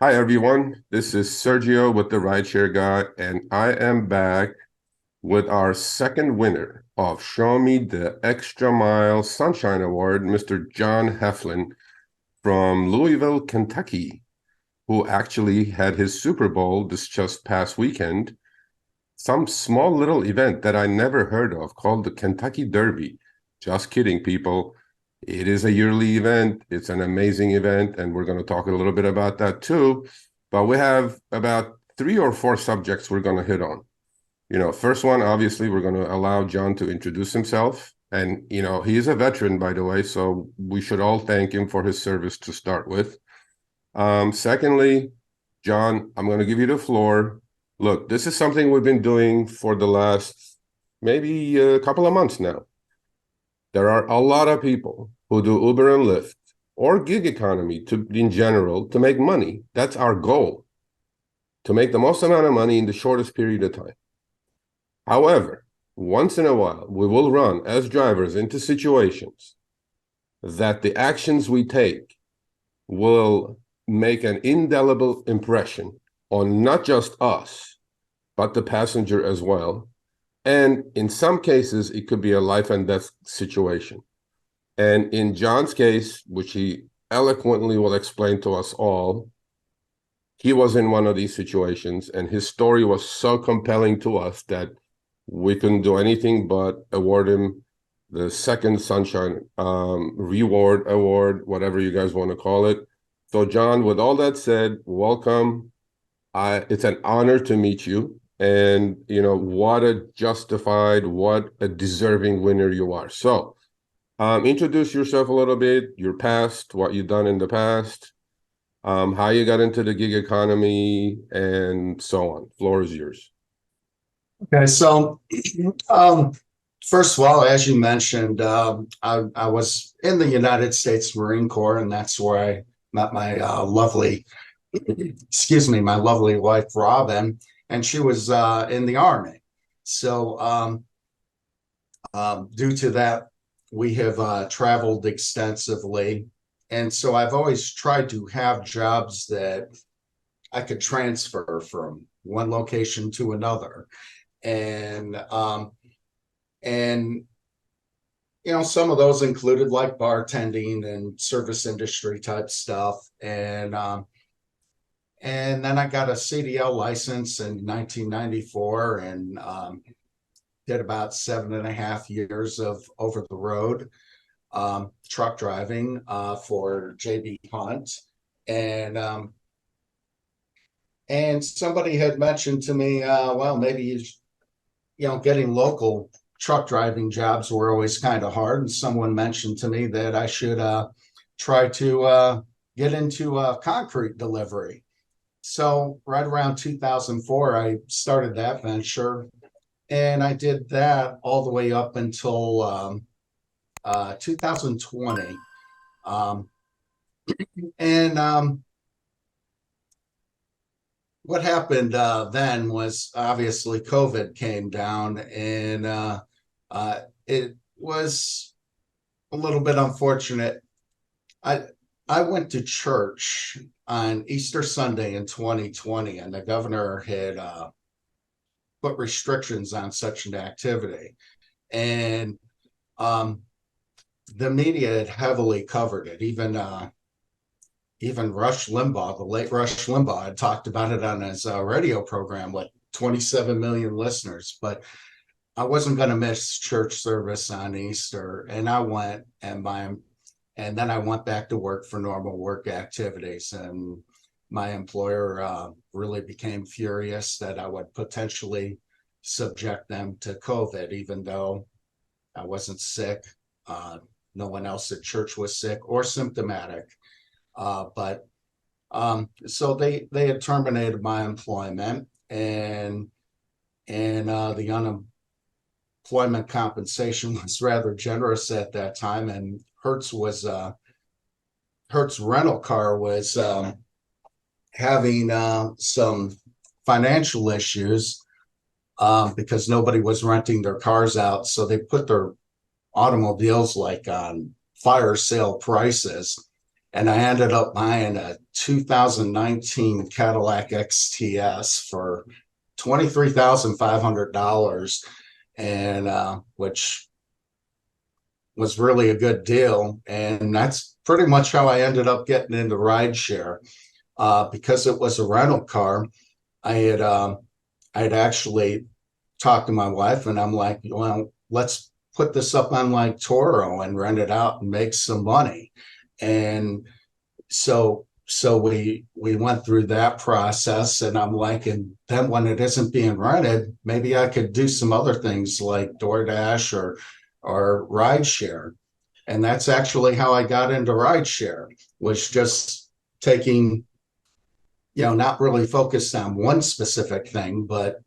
Hi everyone, this is Sergio with the Rideshare Guy, and I am back with our second winner of Show Me the Extra Mile Sunshine Award, Mr. John Heflin from Louisville, Kentucky, who actually had his Super Bowl this just past weekend. Some small little event that I never heard of called the Kentucky Derby. Just kidding, people. It is a yearly event. It's an amazing event, and we're going to talk a little bit about that too. But we have about three or four subjects we're going to hit on. First one, obviously, we're going to allow John to introduce himself. And, he is a veteran, by the way, so we should all thank him for his service to start with. Secondly, John, I'm going to give you the floor. Look, this is something we've been doing for the last maybe a couple of months now. There are a lot of people who do Uber and Lyft or gig economy in general to make money. That's our goal, to make the most amount of money in the shortest period of time. However, once in a while, we will run as drivers into situations that the actions we take will make an indelible impression on not just us, but the passenger as well. And in some cases, it could be a life and death situation. And in John's case, which he eloquently will explain to us all, he was in one of these situations, and his story was so compelling to us that we couldn't do anything but award him the second Sunshine Reward Award, whatever you guys want to call it. So, John, with all that said, welcome. It's an honor to meet you. And, what a justified, what a deserving winner you are. So, introduce yourself a little bit, your past, what you've done in the past, how you got into the gig economy, and so on. Floor is yours. Okay, so um, first of all, as you mentioned, I was in the United States Marine Corps, and that's where I met my my lovely wife, Robin, and she was in the Army. So, due to that, we have traveled extensively. And so I've always tried to have jobs that I could transfer from one location to another. And and some of those included like bartending and service industry type stuff. And then I got a CDL license in 1994 and did about 7.5 years of over the road truck driving for JB Hunt. And and somebody had mentioned to me, well, maybe getting local truck driving jobs were always kind of hard. And someone mentioned to me that I should try to get into concrete delivery. So right around 2004, I started that venture, and I did that all the way up until 2020. Um, and What happened then was obviously COVID came down, and it was a little bit unfortunate. I I went to church on Easter Sunday in 2020, and the governor had put restrictions on such an activity, and um, the media had heavily covered it. Even Rush Limbaugh, the late Rush Limbaugh, had talked about it on his radio program with 27 million listeners. But I wasn't going to miss church service on Easter, and I went, and then I went back to work for normal work activities. And my employer really became furious that I would potentially subject them to COVID, even though I wasn't sick. No one else at church was sick or symptomatic. But So they had terminated my employment, and the unemployment compensation was rather generous at that time. And Hertz rental car was having some financial issues because nobody was renting their cars out, so they put their automobiles like on fire sale prices. and I ended up buying a 2019 Cadillac XTS for $23,500, and which was really a good deal. And that's pretty much how I ended up getting into rideshare, because it was a rental car. I had actually talked to my wife, and I'm like, well, let's put this up on like Toro and rent it out and make some money. And so we went through that process, and I'm like, and then when it isn't being rented, maybe I could do some other things like Doordash or rideshare. And that's actually how I got into rideshare, was just taking, not really focused on one specific thing, but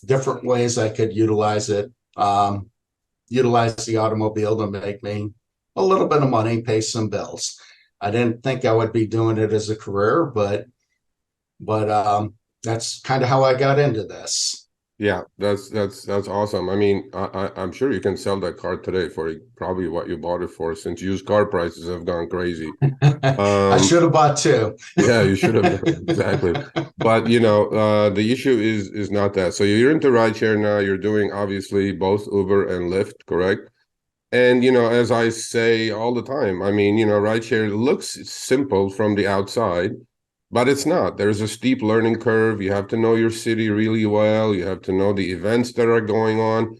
different ways I could utilize it, utilize the automobile to make me a little bit of money, pay some bills. I didn't think I would be doing it as a career, but that's kind of how I got into this. Yeah, that's awesome. I mean, I'm sure you can sell that car today for probably what you bought it for, since used car prices have gone crazy. I should have bought two. Yeah, you should have done exactly. But the issue is not that. So you're into rideshare now. You're doing obviously both Uber and Lyft, correct? And as I say all the time, I mean, rideshare looks simple from the outside, but it's not. There's a steep learning curve. You have to know your city really well. You have to know the events that are going on.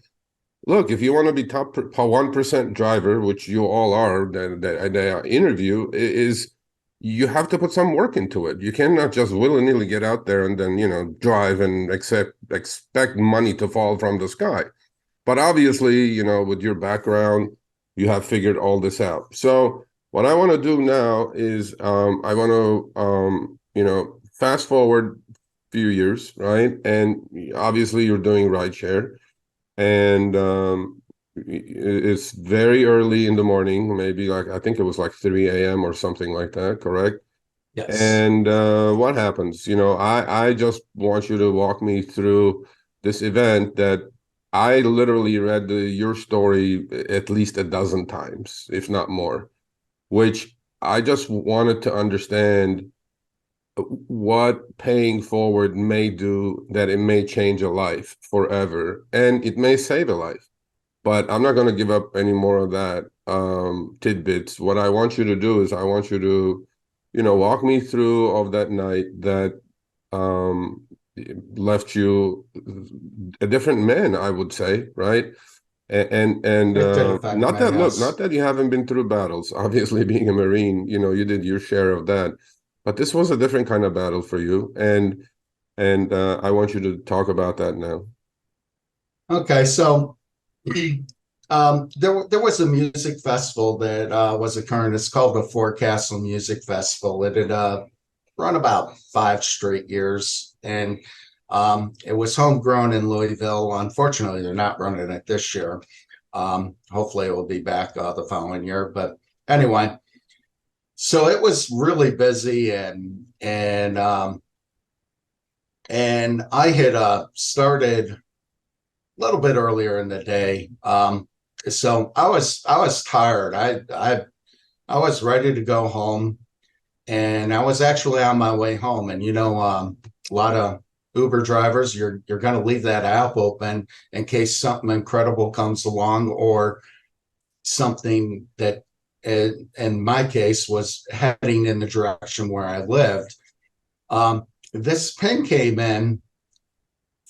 Look, if you want to be top 1% driver, which you all are, that interview is, you have to put some work into it. You cannot just willy-nilly get out there and then, drive and expect money to fall from the sky. But obviously, with your background, you have figured all this out. So what I want to do now is I want to, fast forward a few years, right? And obviously you're doing rideshare, and it's very early in the morning, maybe like, I think it was like 3 a.m. or something like that, correct? Yes. And what happens? I just want you to walk me through this event that I literally read your story at least a dozen times, if not more, which I just wanted to understand what paying forward may do, that it may change a life forever, and it may save a life. But I'm not going to give up any more of that tidbits. What I want you to do is I want you to, walk me through of that night that um, left you a different man, I would say, right? And It did affect not me, that, look, not yes. that you haven't been through battles. Obviously, being a Marine, you did your share of that, but this was a different kind of battle for you, and I want you to talk about that now. Okay, so there was a music festival that was occurring. It's called the Forecastle Music Festival. It had run about 5 straight years, and it was homegrown in Louisville. Unfortunately, they're not running it this year. Hopefully, it will be back the following year. But anyway, so it was really busy, and I had started a little bit earlier in the day. So I was tired. I was ready to go home, and I was actually on my way home. And a lot of Uber drivers, you're going to leave that app open in case something incredible comes along, or something that, in my case, was heading in the direction where I lived. This ping came in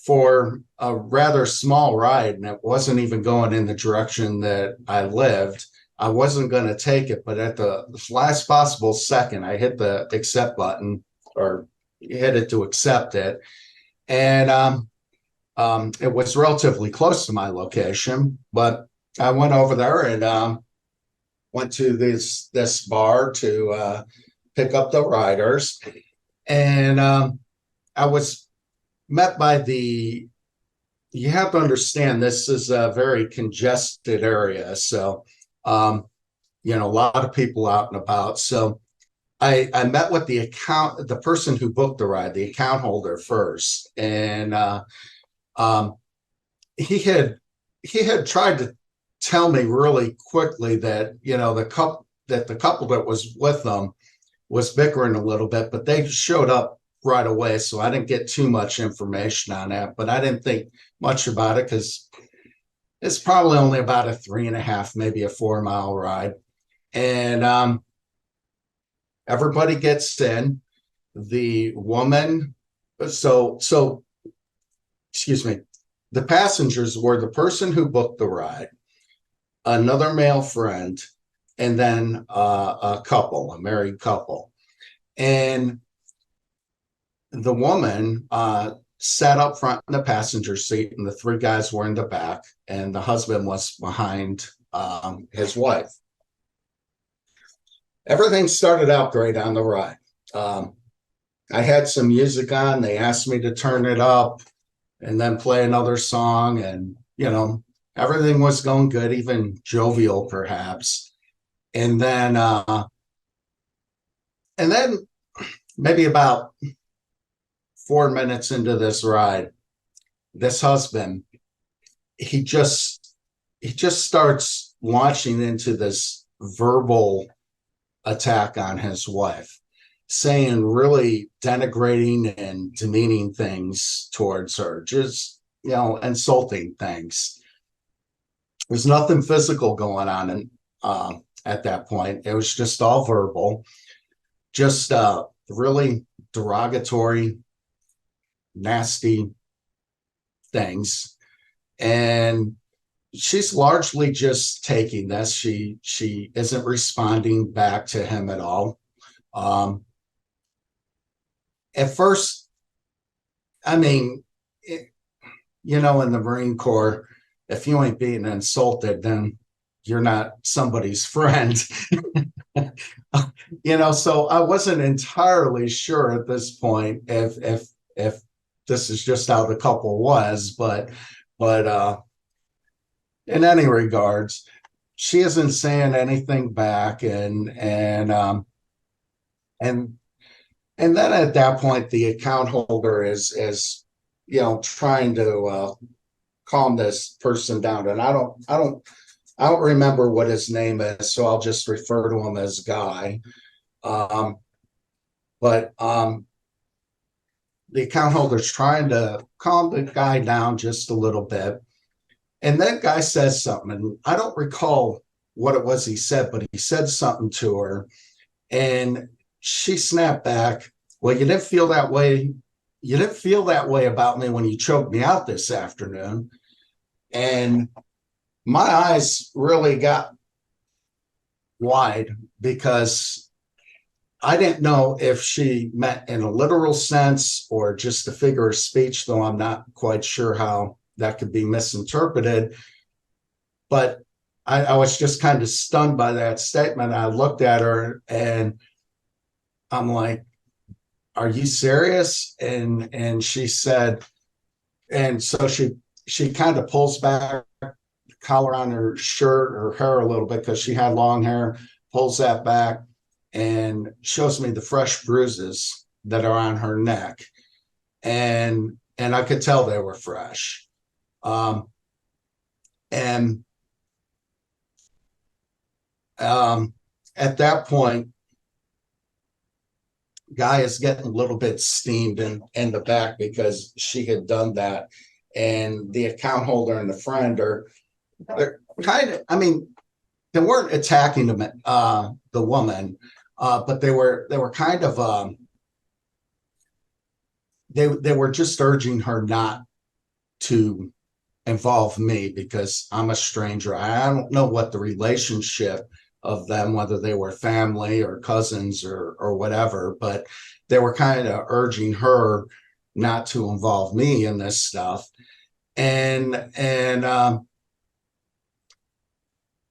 for a rather small ride, and it wasn't even going in the direction that I lived. I wasn't going to take it, but at the last possible second, I hit the accept button, or hit it to accept it. And it was relatively close to my location, but I went over there and went to this bar to pick up the riders. And I was met by you have to understand, this is a very congested area. So, a lot of people out and about. So I met with the person who booked the ride, the account holder first. And um, he had tried to tell me really quickly that, that the couple that was with them was bickering a little bit, but they showed up right away. So I didn't get too much information on that, but I didn't think much about it because it's probably only about a 3.5, maybe a 4 mile ride. And everybody gets in. The woman, so excuse me, the passengers were the person who booked the ride, another male friend, and then a couple, a married couple. And the woman sat up front in the passenger seat, and the three guys were in the back, and the husband was behind his wife. Everything started out great on the ride. I had some music on. They asked me to turn it up and then play another song. And, everything was going good, even jovial, perhaps. And then maybe about 4 minutes into this ride, this husband, he just starts launching into this verbal attack on his wife, saying really denigrating and demeaning things towards her, just, insulting things. There's nothing physical going on at that point. It was just all verbal, just really derogatory, nasty things. And she's largely just taking this. She isn't responding back to him at all. At first, I mean, in the Marine Corps, if you ain't being insulted, then you're not somebody's friend. So I wasn't entirely sure at this point if this is just how the couple was, but in any regards, she isn't saying anything back, and then at that point, the account holder is trying to calm this person down, and I don't remember what his name is, so I'll just refer to him as Guy. But the account holder's trying to calm the guy down just a little bit. And that guy says something, and I don't recall what it was he said, but he said something to her, and she snapped back. Well, you didn't feel that way. You didn't feel that way about me when you choked me out this afternoon. And my eyes really got wide because I didn't know if she meant in a literal sense or just a figure of speech, though I'm not quite sure how that could be misinterpreted. But I was just kind of stunned by that statement. I looked at her and I'm like, are you serious? And she said, and so she kind of pulls back the collar on her shirt or hair a little bit because she had long hair, pulls that back and shows me the fresh bruises that are on her neck. And I could tell they were fresh. At that point, Guy is getting a little bit steamed in the back because she had done that. And the account holder and the friend they're kind of, I mean, they weren't attacking the woman, but they were kind of, they were just urging her not to involve me because I'm a stranger. I don't know what the relationship of them, whether they were family or cousins or whatever, but they were kind of urging her not to involve me in this stuff.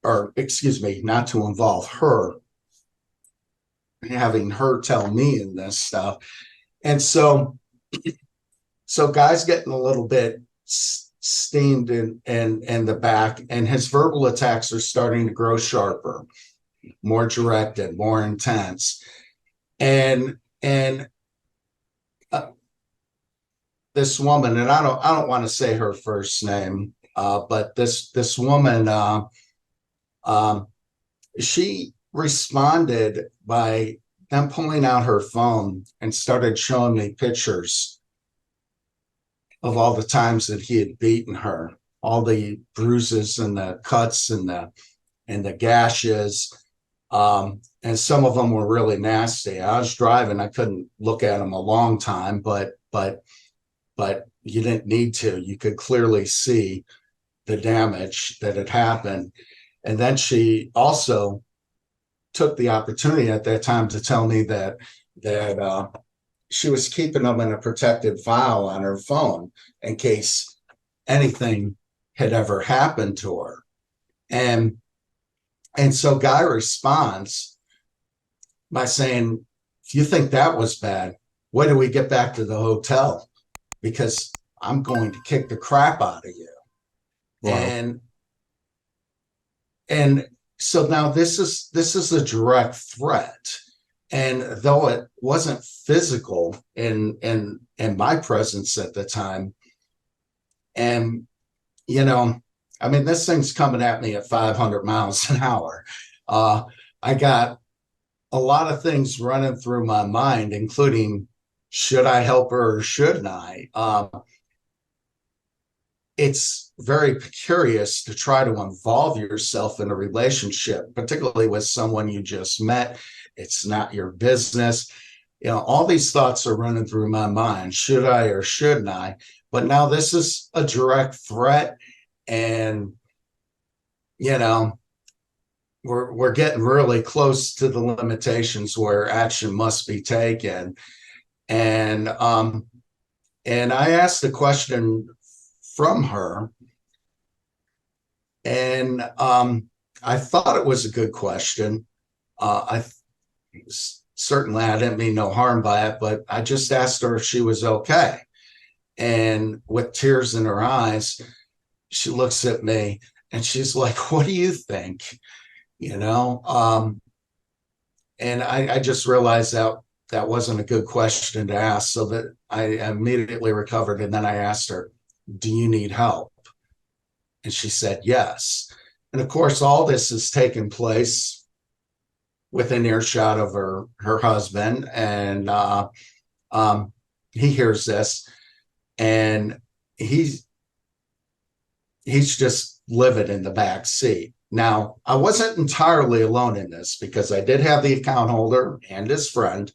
Or excuse me, not to involve her, having her tell me in this stuff. And so Guy's getting a little bit steamed in the back, and his verbal attacks are starting to grow sharper, more directed, more intense. And this woman, and I don't want to say her first name, but this woman, she responded by then pulling out her phone and started showing me pictures of all the times that he had beaten her, all the bruises and the cuts and the gashes. And some of them were really nasty. I was driving; I couldn't look at them a long time, but you didn't need to. You could clearly see the damage that had happened. And then she also took the opportunity at that time to tell me that she was keeping them in a protected file on her phone in case anything had ever happened to her. And so Guy responds by saying, if you think that was bad, wait till we get back to the hotel, because I'm going to kick the crap out of you. Wow. And so now this is a direct threat. And though it wasn't physical in my presence at the time, and I mean, this thing's coming at me at 500 miles an hour. I got a lot of things running through my mind, including, should I help her or shouldn't I? It's very curious to try to involve yourself in a relationship, particularly with someone you just met. It's not your business. All these thoughts are running through my mind. Should I or shouldn't I? But now this is a direct threat, and we're getting really close to the limitations where action must be taken. And I asked a question from her, and I thought it was a good question. I certainly, I didn't mean no harm by it, but I just asked her if she was okay. And with tears in her eyes, she looks at me and she's like, "What do you think?" And I just realized that wasn't a good question to ask, so that I immediately recovered. And then I asked her, "Do you need help?" And she said yes. And of course, all this has taken place within earshot of her husband, and he hears this, and he's just livid in the back seat. Now, I wasn't entirely alone in this, because I did have the account holder and his friend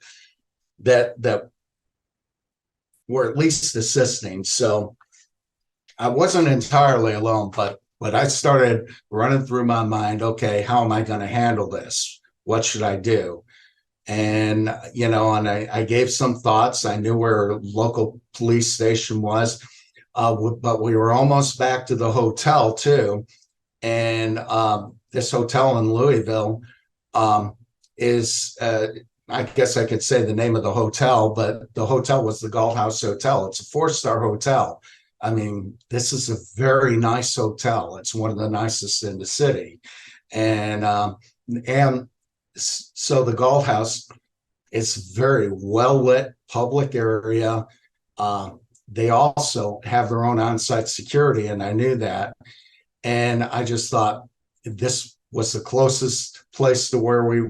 that were at least assisting. So I wasn't entirely alone, but I started running through my mind, okay, how am I going to handle this? What should I do? And, and I gave some thoughts. I knew where a local police station was, but we were almost back to the hotel too. And this hotel in Louisville is, I guess I could say the name of the hotel, but the hotel was the Galt House Hotel. It's a 4-star hotel. I mean, this is a very nice hotel. It's one of the nicest in the city. And so the Galt House is very well lit public area. They also have their own on-site security, and I knew that. And I just thought this was the closest place to where we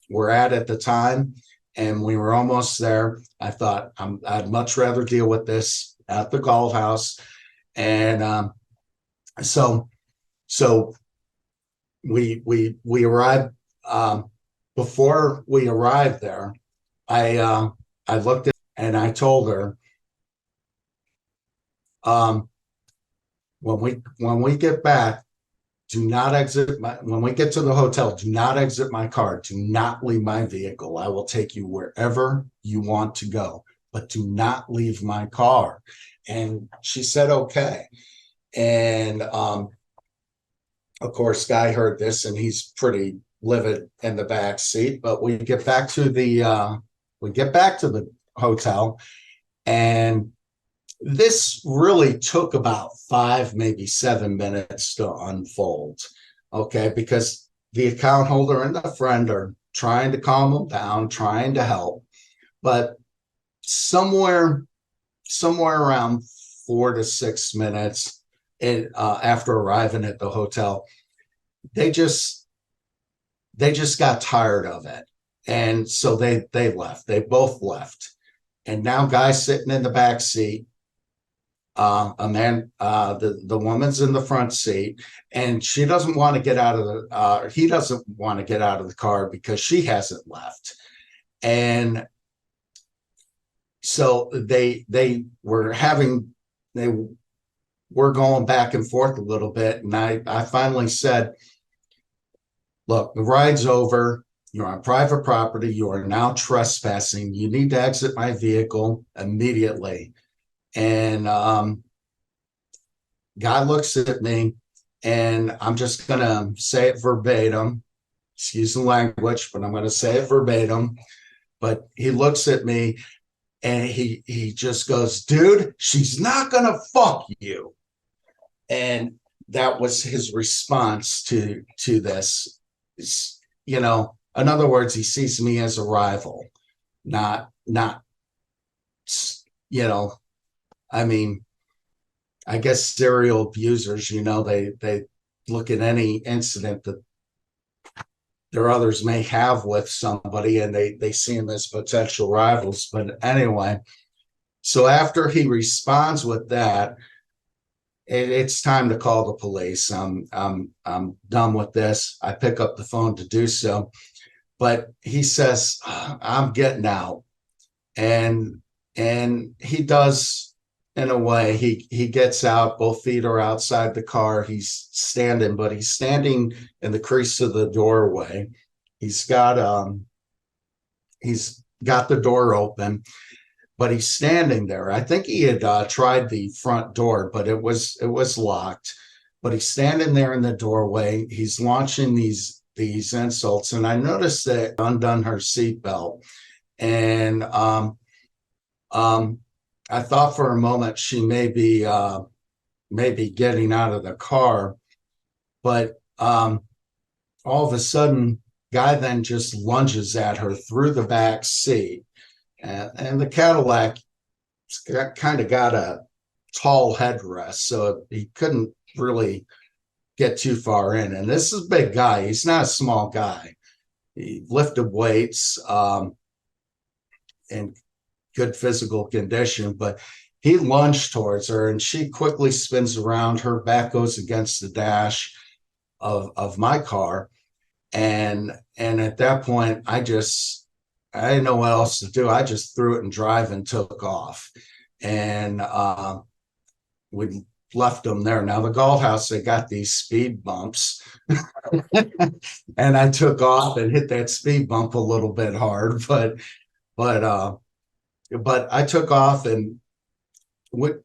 were at the time, and we were almost there. I thought I'd much rather deal with this at the Galt House. And so we arrived. Before we arrived there, I looked at and I told her, when we get back, do not exit when we get to the hotel, do not exit my car. Do not leave my vehicle. I will take you wherever you want to go, but do not leave my car. And she said, okay. And of course, Guy heard this, and he's pretty livid in the back seat. But we get back to the hotel, and this really took about 5, maybe 7 minutes to unfold. Okay, because the account holder and the friend are trying to calm him down, trying to help, but somewhere around 4 to 6 minutes after arriving at the hotel, they just they just got tired of it. And so they left. They both left. And now guy's sitting in the back seat. The woman's in the front seat, and she doesn't want to get out of the he doesn't want to get out of the car because she hasn't left. And so they were going back and forth a little bit. And I finally said, look, the ride's over. You're on private property. You are now trespassing. You need to exit my vehicle immediately. And guy looks at me, and I'm just going to say it verbatim. Excuse the language, but I'm going to say it verbatim. But he looks at me, and he just goes, dude, she's not going to fuck you. And that was his response to this. You know, in other words, he sees me as a rival, not, you know, I mean, I guess serial abusers, you know, they look at any incident that their others may have with somebody, and they see them as potential rivals. But anyway, so after he responds with that, it's time to call the police. I'm done with this. I pick up the phone to do so, but he says, I'm getting out. And he does. In a way, he gets out. Both feet are outside the car. He's standing, but he's standing in the crease of the doorway. He's got the door open, but he's standing there. I think he had tried the front door, but it was locked. But he's standing there in the doorway. He's launching these insults, and I noticed that undone her seatbelt, and I thought for a moment she may be getting out of the car, but all of a sudden, guy then just lunges at her through the back seat, and the Cadillac kind of got a tall headrest, so he couldn't really get too far in. And this is a big guy; he's not a small guy. He lifted weights, and good physical condition, but he lunged towards her, and she quickly spins around. Her back goes against the dash of my car, and at that point, I didn't know what else to do. I just threw it in drive and took off, and we left them there. Now the Galt House, they got these speed bumps, and I took off and hit that speed bump a little bit hard, but I took off, and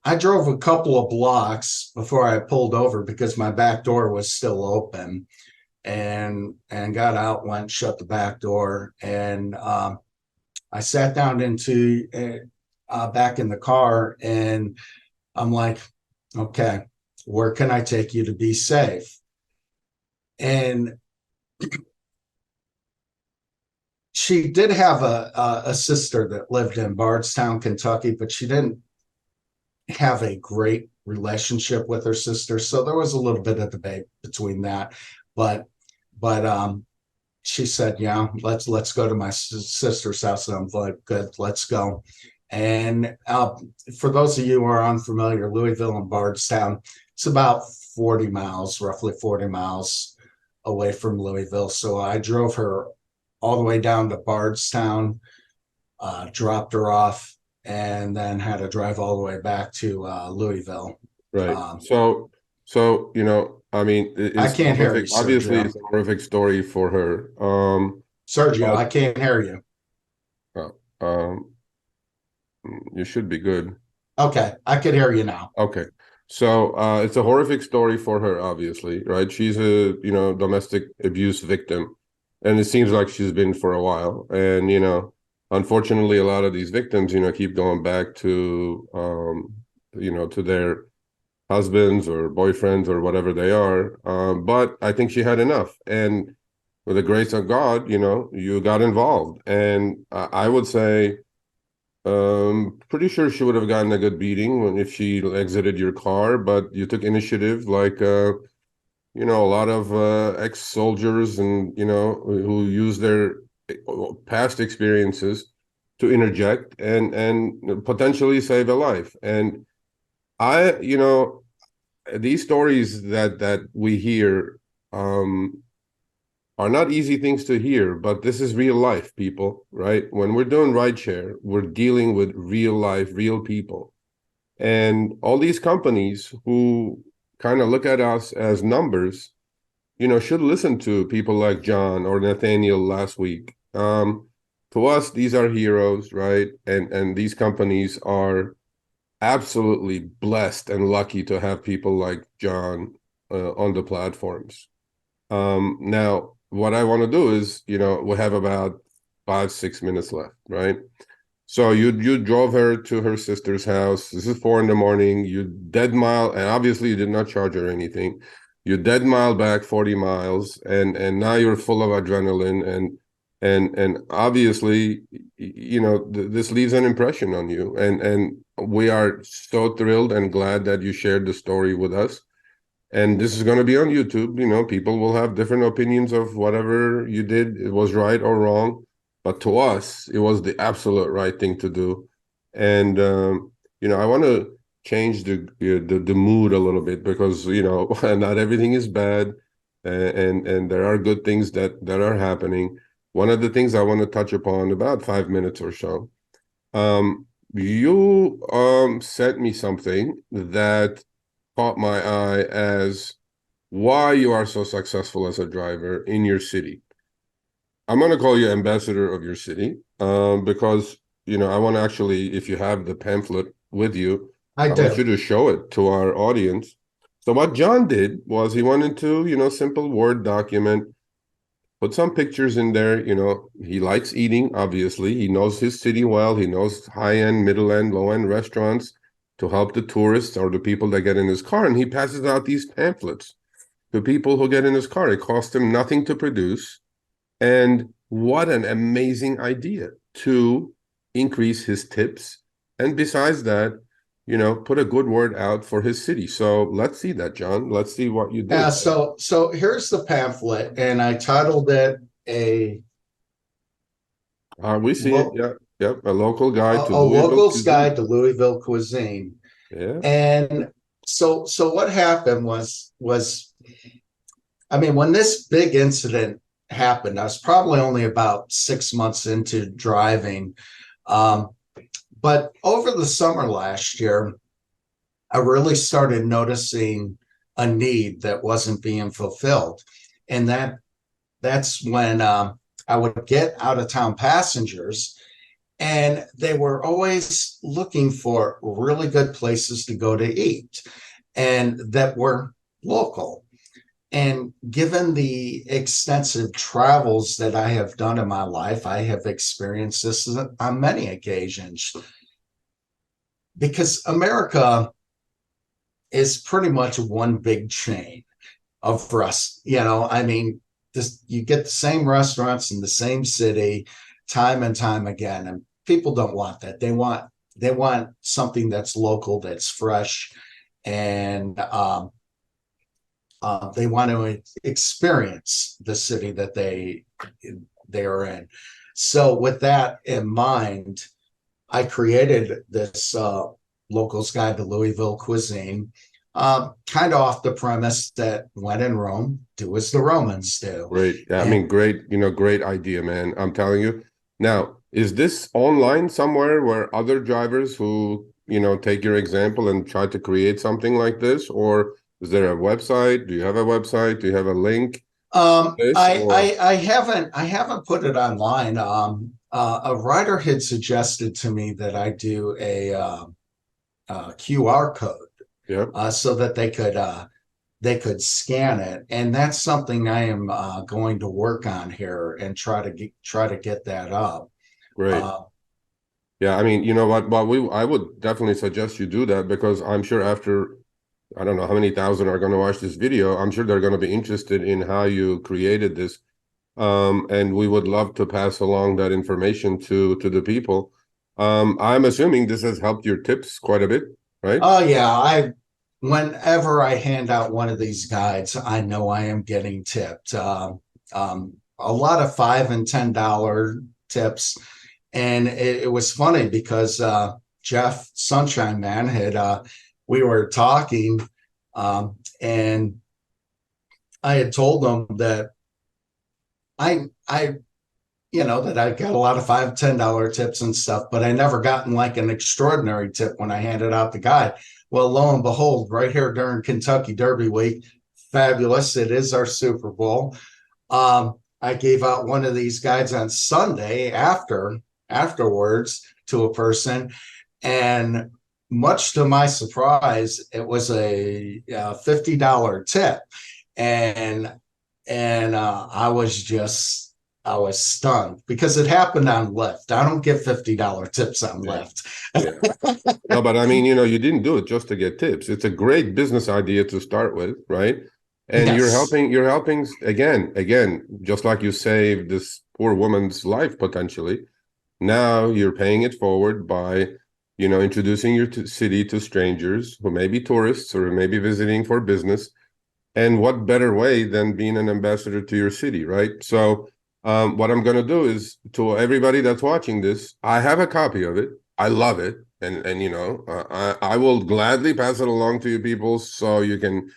I drove a couple of blocks before I pulled over because my back door was still open, and got out, went, shut the back door, and I sat down into back in the car, and I'm like, okay, where can I take you to be safe? And she did have a sister that lived in Bardstown, Kentucky, but she didn't have a great relationship with her sister. So there was a little bit of debate between that. But she said, yeah, let's go to my sister's house. And I'm like, good, let's go. And for those of you who are unfamiliar, Louisville and Bardstown, it's about 40 miles, roughly 40 miles away from Louisville. So I drove her all the way down to Bardstown, dropped her off, and then had to drive all the way back to Louisville. Right. So you know, I mean, I can't hear you, obviously, Sergio. it's a horrific story for her. Sergio, I can't hear you. Um, you should be good. Okay, I can hear you now. Okay. So it's a horrific story for her, obviously, right? She's a, you know, domestic abuse victim, and it seems like she's been for a while. And, you know, unfortunately, a lot of these victims, you know, keep going back to, you know, to their husbands or boyfriends or whatever they are. But I think she had enough. And with the grace of God, you know, you got involved. And I would say, pretty sure she would have gotten a good beating if she exited your car, but you took initiative, like a lot of ex-soldiers and who use their past experiences to interject and potentially save a life. And I, these stories that we hear are not easy things to hear, but this is real life, people, right? When we're doing rideshare, we're dealing with real life, real people. And all these companies who kind of look at us as numbers, should listen to people like John or Nathaniel last week. To us, these are heroes, right? And these companies are absolutely blessed and lucky to have people like John on the platforms. Now, what I want to do is, we have about 5, 6 minutes left, right? So you drove her to her sister's house. This is 4 in the morning. You dead mile, and obviously you did not charge her anything. You dead mile back 40 miles, and now you're full of adrenaline, and obviously, this leaves an impression on you. And we are so thrilled and glad that you shared the story with us. And this is going to be on YouTube. People will have different opinions of whatever you did. It was right or wrong. But to us, it was the absolute right thing to do. And, I want to change the mood a little bit because, not everything is bad. And there are good things that are happening. One of the things I want to touch upon about 5 minutes or so. You sent me something that caught my eye as why you are so successful as a driver in your city. I'm going to call you ambassador of your city because, I want to actually, if you have the pamphlet with you, I I want you do. to show it to our audience. So what John did was he went into, simple Word document, put some pictures in there. He likes eating, obviously. He knows his city well. He knows high-end, middle-end, low-end restaurants to help the tourists or the people that get in his car. And he passes out these pamphlets to people who get in his car. It costs him nothing to produce. And what an amazing idea to increase his tips. And besides that, put a good word out for his city. So let's see that, John. Let's see what you Yeah, did. so here's the pamphlet, and I titled it We see it. lo- Yeah. Yep. A local guide to a Louisville local's guide cuisine. to Louisville cuisine. Yeah. And so what happened was I mean, when this big incident happened, I was probably only about 6 months into driving. Um, but over the summer last year, I really started noticing a need that wasn't being fulfilled. And that's when I would get out of town passengers, and they were always looking for really good places to go to eat and that were local. And given the extensive travels that I have done in my life, I have experienced this on many occasions because America is pretty much one big chain of rest. I mean, this you get the same restaurants in the same city time and time again, and people don't want that. They want something that's local, that's fresh, and they want to experience the city that they are in. So, with that in mind, I created this locals guide to Louisville cuisine, kind of off the premise that when in Rome, do as the Romans do. Great. Yeah, I And mean, great, great idea, man. I'm telling you. Now, is this online somewhere where other drivers who, take your example and try to create something like this? Or is there a website? Do you have a website? Do you have a link to this? Or I haven't put it online. A writer had suggested to me that I do a QR code yeah, so that they could scan it, and that's something I am going to work on here and try to get that up. great. Uh, Yeah, I mean, you know what? But I would definitely suggest you do that because I'm sure after I don't know how many thousand are going to watch this video, I'm sure they're going to be interested in how you created this. And we would love to pass along that information to the people. I'm assuming this has helped your tips quite a bit, right? oh yeah, whenever I hand out one of these guides, I know I am getting tipped. A lot of $5 and $10 tips, and it was funny because Jeff Sunshine Man had we were talking, and I had told him that I that I got a lot of $5, $10 tips and stuff, but I never gotten like an extraordinary tip when I handed out the guide. Well, lo and behold, right here during Kentucky Derby week, fabulous. It is our Super Bowl. I gave out one of these guides on Sunday afterwards to a person, and much to my surprise, it was a $50 tip, and I was stunned because it happened on Lyft. I don't get $50 tips on Yeah. Lyft. Yeah. No, but I mean, you didn't do it just to get tips. It's a great business idea to start with, right? And Yes. you're helping again, just like you saved this poor woman's life potentially. Now you're paying it forward by, introducing your city to strangers who may be tourists or who may be visiting for business. And what better way than being an ambassador to your city, right? So, what I'm going to do is, to everybody that's watching this, I have a copy of it. I love it, and I will gladly pass it along to you people so you can,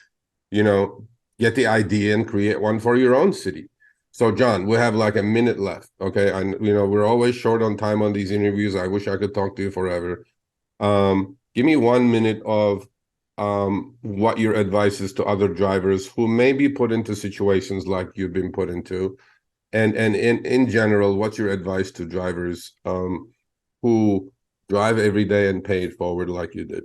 you know, get the idea and create one for your own city. So, John, we have like a minute left. Okay, and we're always short on time on these interviews. I wish I could talk to you forever. Give me 1 minute of what your advice is to other drivers who may be put into situations like you've been put into, and in general, what's your advice to drivers who drive every day and pay it forward like you did?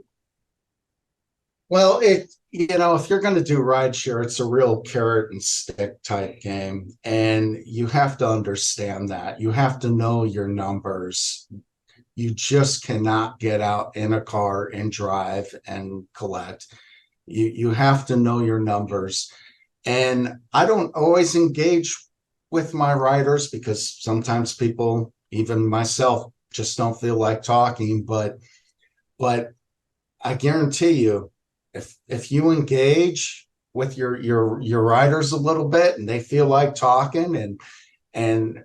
Well, if you're going to do rideshare, it's a real carrot and stick type game. And you have to understand that. You have to know your numbers. You just cannot get out in a car and drive and collect. You have to know your numbers. And I don't always engage with my riders because sometimes people, even myself, just don't feel like talking. But I guarantee you, if you engage with your riders a little bit and they feel like talking, and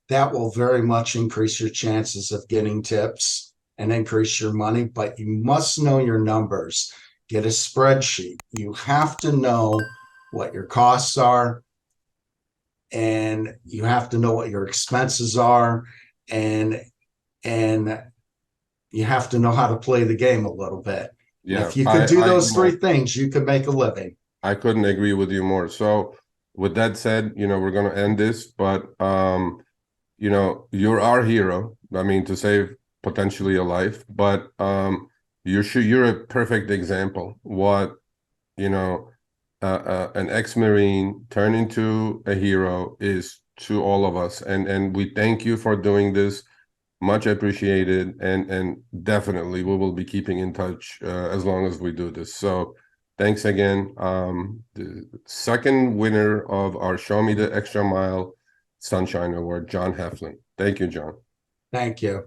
that will very much increase your chances of getting tips and increase your money. But you must know your numbers. Get a spreadsheet. You have to know what your costs are, and you have to know what your expenses are, and and you have to know how to play the game a little bit. And Yeah, if you could I do I those three things, you could make a living. I couldn't agree with you more. So, with that said, we're going to end this, but you're our hero. I mean, to save potentially a life, but you're a perfect example what, you know, an ex-Marine turn into a hero is to all of us. And we thank you for doing this. Much appreciated, and definitely we will be keeping in touch as long as we do this. So thanks again. The second winner of our Show Me the Extra Mile Sunshine Award, John Heflin. Thank you, John. Thank you.